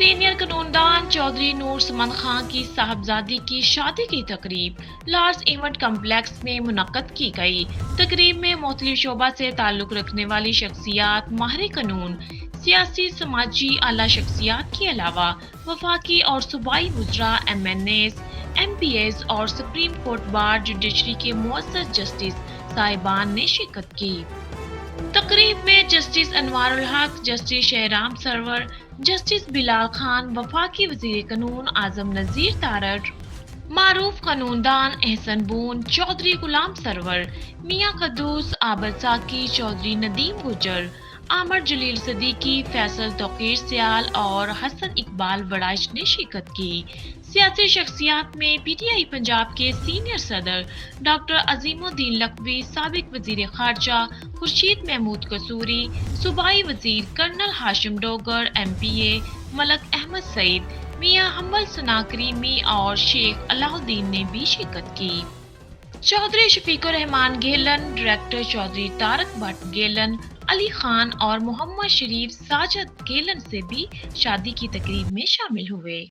Senior قانوندان چودھری نور سمند خان کی صاحبزادی کی شادی کی تقریب لارس ایونٹ کمپلیکس میں منعقد کی گئی۔ تقریب میں مختلف شعبہ سے تعلق رکھنے والی شخصیات، ماہر قانون، سیاسی سماجی اعلیٰ شخصیات کے علاوہ وفاقی اور صوبائی وزراء، M N As, M P As اور سپریم کورٹ بار جوڈیشری کے معزز جسٹس صاحبان نے شرکت کی۔ تقریب میں جسٹس انوار الحق، جسٹس شہرام سرور، جسٹس بلال خان، وفاقی وزیر قانون اعظم نذیر تارڑ، معروف قانوندان احسن بون، چودھری غلام سرور، میاں قدوس، عابد ساکی، چودھری ندیم گجر، عامر جلیل صدیقی، فیصل توقیر سیال اور حسن اقبال وڑائچ نے شرکت کی۔ سیاسی شخصیات میں پی ٹی آئی پنجاب کے سینئر صدر ڈاکٹر عظیم الدین لکھوی، سابق وزیر خارجہ خورشید محمود قصوری، صوبائی وزیر کرنل ہاشم ڈوگر، ایم پی اے ملک احمد سعید، میاں حنبل ثنا کریمی اور شیخ علاء الدین نے بھی شرکت کی۔ چودھری شفیق الرحمان گیلن، ڈائریکٹر چودھری طارق بٹ گیلن، علی خان اور محمد شریف ساجد گیلن سے بھی شادی کی تقریب میں شامل ہوئے۔